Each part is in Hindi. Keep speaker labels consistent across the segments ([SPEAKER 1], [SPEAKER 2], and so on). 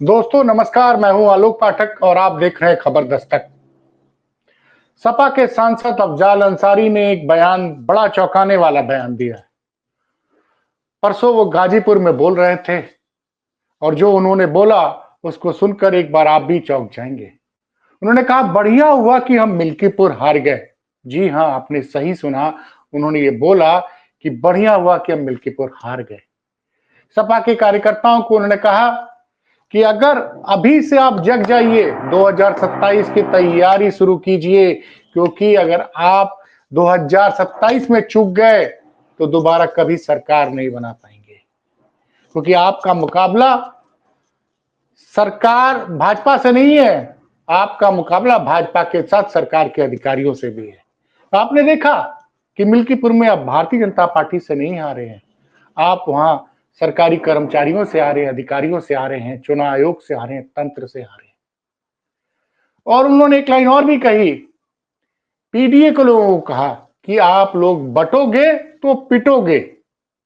[SPEAKER 1] दोस्तों नमस्कार, मैं हूं आलोक पाठक और आप देख रहे हैं खबर दस्तक। सपा के सांसद अफजाल अंसारी ने एक बयान, बड़ा चौंकाने वाला बयान दिया है। परसों वो गाजीपुर में बोल रहे थे और जो उन्होंने बोला उसको सुनकर एक बार आप भी चौंक जाएंगे। उन्होंने कहा, बढ़िया हुआ कि हम मिल्कीपुर हार गए। जी हां, आपने सही सुना। उन्होंने ये बोला कि बढ़िया हुआ कि हम मिल्कीपुर हार गए। सपा के कार्यकर्ताओं को उन्होंने कहा कि अगर अभी से आप जग जाइए, 2027 की तैयारी शुरू कीजिए, क्योंकि अगर आप 2027 में चूक गए तो दोबारा कभी सरकार नहीं बना पाएंगे, क्योंकि आपका मुकाबला सरकार भाजपा से नहीं है, आपका मुकाबला भाजपा के साथ सरकार के अधिकारियों से भी है। आपने देखा कि मिल्कीपुर में अब भारतीय जनता पार्टी से नहीं हारे हैं, आप वहां सरकारी कर्मचारियों से आ रहे हैं, अधिकारियों से आ रहे हैं, चुनाव आयोग से आ रहे हैं, तंत्र से आ रहे हैं। और उन्होंने एक लाइन और भी कही, पीडीए को लोगों को कहा कि आप लोग बटोगे तो पिटोगे।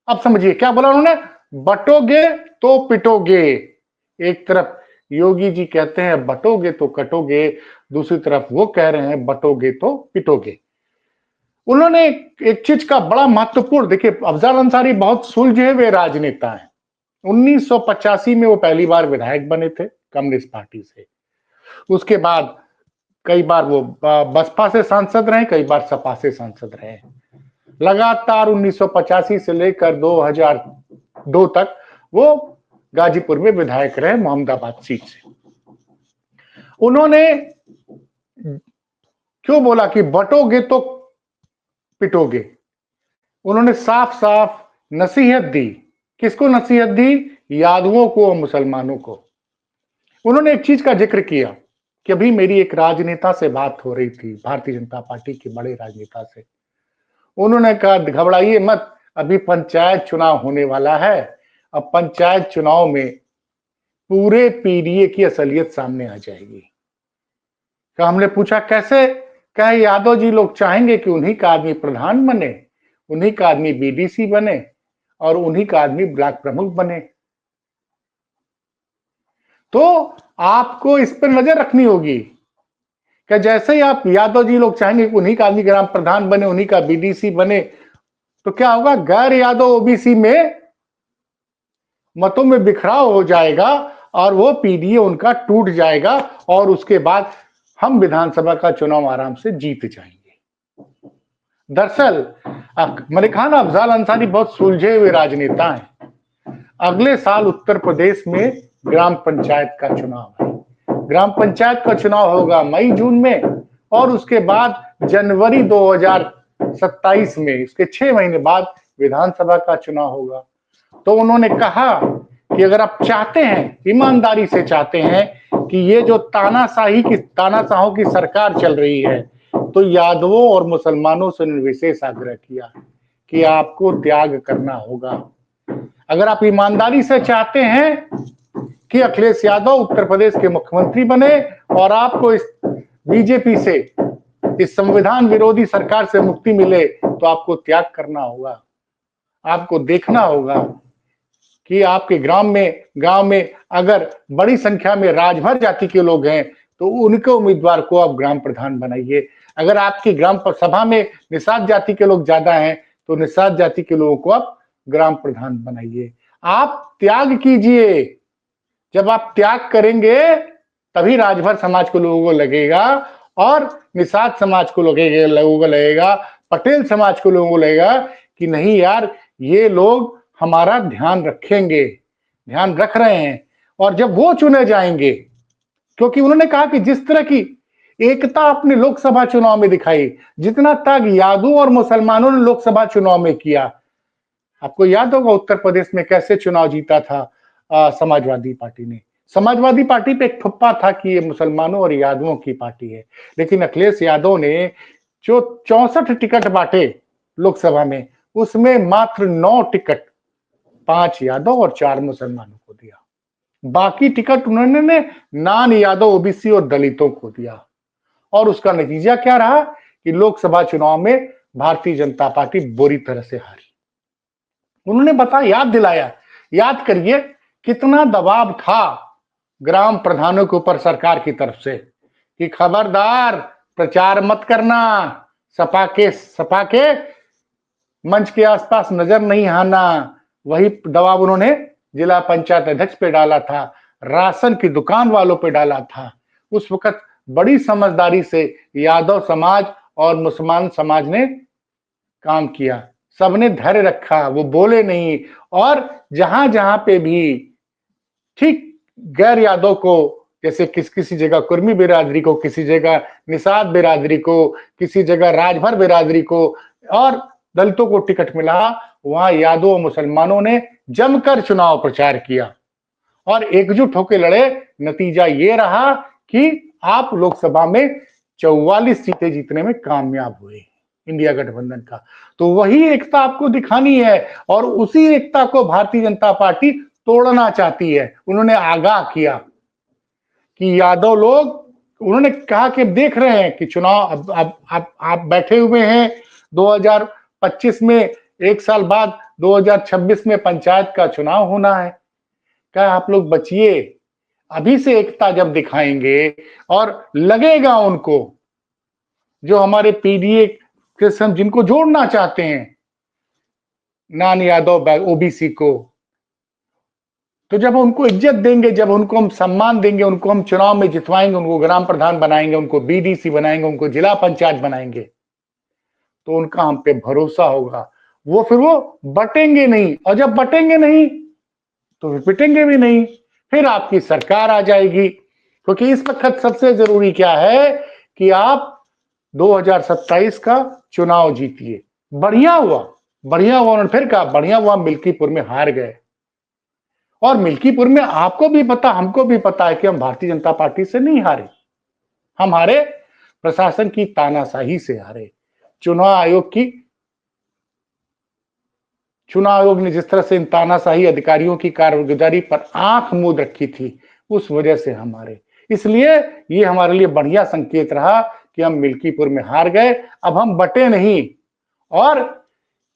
[SPEAKER 1] अब समझिए क्या बोला उन्होंने, बटोगे तो पिटोगे। एक तरफ योगी जी कहते हैं बटोगे तो कटोगे, दूसरी तरफ वो कह रहे हैं बटोगे तो पिटोगे। उन्होंने एक चीज का बड़ा महत्वपूर्ण, देखिए अफजाल अंसारी बहुत सुलझे हुए राजनेता हैं। 1985 में वो पहली बार विधायक बने थे कम्युनिस्ट पार्टी से। उसके बाद कई बार वो बसपा से सांसद रहे, कई बार सपा से सांसद रहे। लगातार 1985 से लेकर 2002 तक वो गाजीपुर में विधायक रहे, मोहम्मदाबाद सीट से। उन्होंने क्यों बोला कि बटोगे तो पिटोगे? उन्होंने साफ साफ नसीहत दी। किसको नसीहत दी? यादवों को और मुसलमानों को। उन्होंने एक चीज का जिक्र किया कि अभी मेरी एक राजनेता से बात हो रही थी, भारतीय जनता पार्टी के बड़े राजनेता से। उन्होंने कहा, घबराइए मत, अभी पंचायत चुनाव होने वाला है। अब पंचायत चुनाव में पूरे पीडीए की असलियत सामने आ जाएगी। तो हमने पूछा कैसे? कहे यादव जी लोग चाहेंगे कि उन्हीं का आदमी प्रधान बने, उन्हीं का आदमी बीडीसी बने और उन्हीं का आदमी ब्लॉक प्रमुख बने। तो आपको इस पर नजर रखनी होगी कि जैसे ही आप यादव जी लोग चाहेंगे कि उन्हीं का आदमी ग्राम प्रधान बने, उन्हीं का बीडीसी बने, तो क्या होगा? गैर यादव ओबीसी में मतों में बिखराव हो जाएगा और वो पीडीए उनका टूट जाएगा और उसके बाद हम विधानसभा का चुनाव आराम से जीत जाएंगे। दरअसल मैंने कहा ना, अफजाल अंसारी बहुत सुलझे हुए राजनेता हैं। अगले साल उत्तर प्रदेश में ग्राम पंचायत का चुनाव है। ग्राम पंचायत का चुनाव होगा मई जून में और उसके बाद जनवरी 2027 में, इसके 6 महीने बाद विधानसभा का चुनाव होगा। तो उन्होंने कहा कि अगर आप चाहते हैं, ईमानदारी से चाहते हैं कि ये जो तानाशाहों की सरकार चल रही है, तो यादवों और मुसलमानों से विशेष आग्रह किया कि आपको त्याग करना होगा। अगर आप ईमानदारी से चाहते हैं कि अखिलेश यादव उत्तर प्रदेश के मुख्यमंत्री बने और आपको इस बीजेपी से, इस संविधान विरोधी सरकार से मुक्ति मिले, तो आपको त्याग करना होगा। आपको देखना होगा कि आपके गांव में अगर बड़ी संख्या में राजभर जाति के लोग हैं तो उनके उम्मीदवार को आप ग्राम प्रधान बनाइए। अगर आपकी ग्राम सभा में निषाद जाति के लोग ज्यादा हैं तो निषाद जाति के लोगों को आप ग्राम प्रधान बनाइए। आप त्याग कीजिए। जब आप त्याग करेंगे तभी राजभर समाज को लोगों को लगेगा और निषाद समाज को लोगों को लगेगा, पटेल समाज को लोगों को लगेगा कि नहीं यार, ये लोग हमारा ध्यान रखेंगे, ध्यान रख रहे हैं। और जब वो चुने जाएंगे, क्योंकि उन्होंने कहा कि जिस तरह की एकता अपने लोकसभा चुनाव में दिखाई, जितना त्याग यादवों और मुसलमानों ने लोकसभा चुनाव में किया, आपको याद होगा उत्तर प्रदेश में कैसे चुनाव जीता था समाजवादी पार्टी ने। समाजवादी पार्टी पे एक ठप्पा था कि ये मुसलमानों और यादवों की पार्टी है, लेकिन अखिलेश यादव ने जो 64 टिकट बांटे लोकसभा में, उसमें मात्र 9 टिकट 5 यादव और 4 मुसलमानों को दिया। बाकी टिकट उन्होंने नान यादव, ओबीसी और दलितों को दिया। और उसका नतीजा क्या रहा कि लोकसभा चुनाव में भारतीय जनता पार्टी बुरी तरह से हारी। उन्होंने याद दिलाया, याद करिए कितना दबाव था ग्राम प्रधानों के ऊपर सरकार की तरफ से कि खबरदार प्रचार मत करना, सपा के मंच के आसपास नजर नहीं आना। वही दबाव उन्होंने जिला पंचायत अध्यक्ष पे डाला था, राशन की दुकान वालों पे डाला था। उस वक्त बड़ी समझदारी से यादव समाज और मुसलमान समाज ने काम किया, सबने धैर्य रखा, वो बोले नहीं। और जहां जहां पे भी ठीक गैर यादव को, जैसे किसी जगह कुर्मी बिरादरी को, किसी जगह निषाद बिरादरी को, किसी जगह राजभर बिरादरी को और दलितों को टिकट मिला, वहां यादव और मुसलमानों ने जमकर चुनाव प्रचार किया और एकजुट होकर लड़े। नतीजा ये रहा कि आप लोकसभा में 44 सीटें जीतने में कामयाब हुए इंडिया गठबंधन का। तो वही एकता आपको दिखानी है और उसी एकता को भारतीय जनता पार्टी तोड़ना चाहती है। उन्होंने आगाह किया कि यादव लोग, उन्होंने कहा कि देख रहे हैं कि चुनाव अब आप बैठे हुए हैं 2025 में, एक साल बाद 2026 में पंचायत का चुनाव होना है। क्या आप लोग बचिए, अभी से एकता जब दिखाएंगे और लगेगा उनको, जो हमारे पीडीए के हम जिनको जोड़ना चाहते हैं नान यादव ओबीसी को, तो जब उनको इज्जत देंगे, जब उनको हम सम्मान देंगे, उनको हम चुनाव में जितवाएंगे, उनको ग्राम प्रधान बनाएंगे, उनको बीडीसी बनाएंगे, उनको जिला पंचायत बनाएंगे, तो उनका हम पे भरोसा होगा। वो फिर वो बटेंगे नहीं, और जब बटेंगे नहीं तो फिर पिटेंगे भी नहीं, फिर आपकी सरकार आ जाएगी। क्योंकि इस वक्त सबसे जरूरी क्या है कि आप 2027 का चुनाव जीतिए। बढ़िया हुआ, उन्होंने फिर कहा बढ़िया हुआ मिल्कीपुर में हार गए। और मिल्कीपुर में आपको भी पता, हमको भी पता है कि हम भारतीय जनता पार्टी से नहीं हारे, हम हारे प्रशासन की तानाशाही से हारे। चुनाव आयोग ने जिस तरह से इन तानाशाही अधिकारियों की कारगुजारी पर आंख मूंद रखी थी, उस वजह से हमारे, इसलिए ये हमारे लिए बढ़िया संकेत रहा कि हम मिल्कीपुर में हार गए। अब हम बटे नहीं और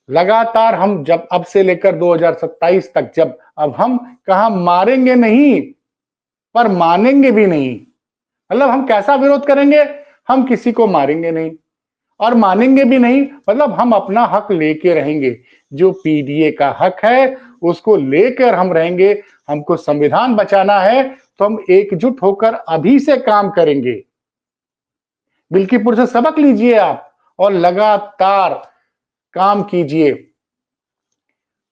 [SPEAKER 1] लगातार हम जब अब से लेकर 2027 तक, जब अब हम कहा मारेंगे नहीं पर मानेंगे भी नहीं। मतलब हम कैसा विरोध करेंगे, हम किसी को मारेंगे नहीं और मानेंगे भी नहीं, मतलब हम अपना हक लेके रहेंगे। जो पीडीए का हक है उसको लेकर हम रहेंगे। हमको संविधान बचाना है तो हम एकजुट होकर अभी से काम करेंगे। मिल्कीपुर से सबक लीजिए आप और लगातार काम कीजिए,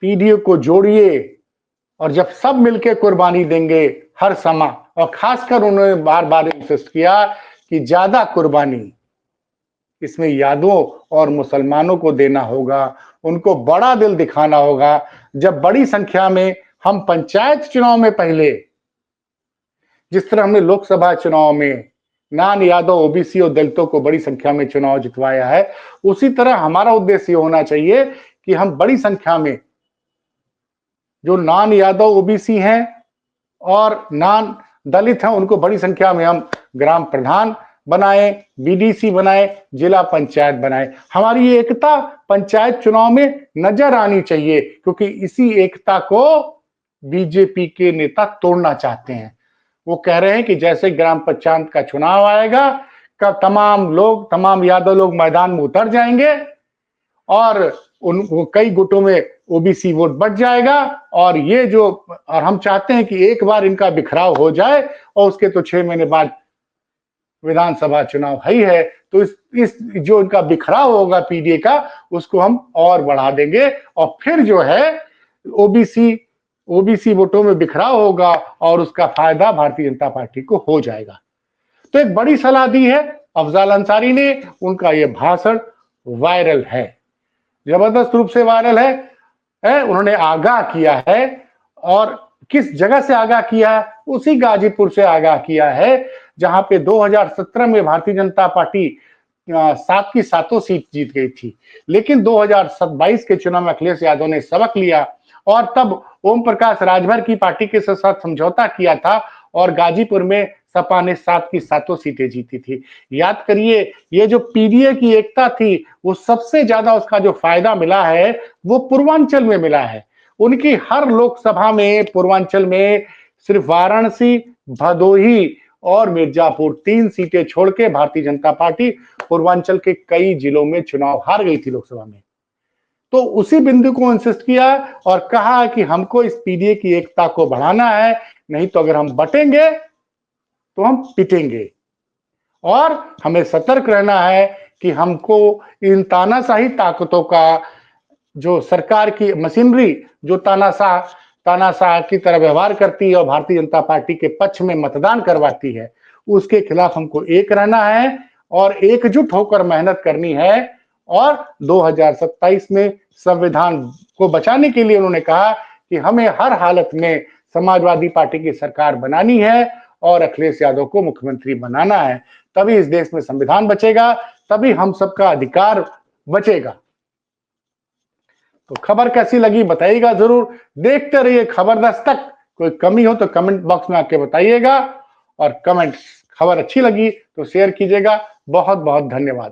[SPEAKER 1] पीडीए को जोड़िए। और जब सब मिलकर कुर्बानी देंगे हर समय, और खासकर उन्होंने बार बार इंसिस्ट किया कि ज्यादा कुर्बानी इसमें यादवों और मुसलमानों को देना होगा, उनको बड़ा दिल दिखाना होगा। जब बड़ी संख्या में हम पंचायत चुनाव में पहले, जिस तरह हमने लोकसभा चुनाव में नान यादव ओबीसी और दलितों को बड़ी संख्या में चुनाव जितवाया है, उसी तरह हमारा उद्देश्य होना चाहिए कि हम बड़ी संख्या में जो नान यादव ओबीसी हैं और नान दलित हैं, उनको बड़ी संख्या में हम ग्राम प्रधान बनाए, बीडीसी बनाए, जिला पंचायत बनाए। हमारी ये एकता पंचायत चुनाव में नजर आनी चाहिए, क्योंकि इसी एकता को बीजेपी के नेता तोड़ना चाहते हैं। वो कह रहे हैं कि जैसे ग्राम पंचायत का चुनाव आएगा, का तमाम यादव लोग मैदान में उतर जाएंगे और कई गुटों में ओबीसी वोट बढ़ जाएगा। और ये जो, और हम चाहते हैं कि एक बार इनका बिखराव हो जाए और उसके तो 6 महीने बाद विधानसभा चुनाव है, तो इस जो इनका बिखराव होगा पीडीए का, उसको हम और बढ़ा देंगे और फिर जो है ओबीसी वोटों में बिखराव होगा और उसका फायदा भारतीय जनता पार्टी को हो जाएगा। तो एक बड़ी सलाह दी है अफजाल अंसारी ने, उनका यह भाषण वायरल है, जबरदस्त रूप से वायरल है। उन्होंने आगाह किया है, और किस जगह से आगाह किया है, उसी गाजीपुर से आगाह किया है जहां पे 2017 में भारतीय जनता पार्टी 7 की 7 सीट जीत गई थी। लेकिन 2022 के चुनाव में अखिलेश यादव ने सबक लिया और तब ओम प्रकाश राजभर की पार्टी के साथ समझौता किया था और गाजीपुर में सपा ने 7 की 7 सीटें जीती थी। याद करिए, ये जो पीडीए की एकता थी, वो सबसे ज्यादा उसका जो फायदा मिला है वो पूर्वांचल में मिला है। उनकी हर लोकसभा में पूर्वांचल में सिर्फ वाराणसी, भदोही और मिर्जापुर 3 सीटें छोड़ के भारतीय जनता पार्टी पूर्वांचल के कई जिलों में चुनाव हार गई थी लोकसभा में। तो उसी बिंदु को इंसिस्ट किया और कहा कि हमको इस पीडीए की एकता को बढ़ाना है, नहीं तो अगर हम बटेंगे तो हम पिटेंगे और हमें सतर्क रहना है कि हमको इन तानाशाही ताकतों का, जो सरकार की मशीनरी जो तानाशाह की तरह व्यवहार करती है और भारतीय जनता पार्टी के पक्ष में मतदान करवाती है, उसके खिलाफ हमको एक रहना है और एकजुट होकर मेहनत करनी है। और 2027 में संविधान को बचाने के लिए उन्होंने कहा कि हमें हर हालत में समाजवादी पार्टी की सरकार बनानी है और अखिलेश यादव को मुख्यमंत्री बनाना है। तभी इस देश में संविधान बचेगा, तभी हम सबका अधिकार बचेगा। तो खबर कैसी लगी बताइएगा जरूर। देखते रहिए खबर दस्तक। कोई कमी हो तो कमेंट बॉक्स में आके बताइएगा और खबर अच्छी लगी तो शेयर कीजिएगा। बहुत बहुत धन्यवाद।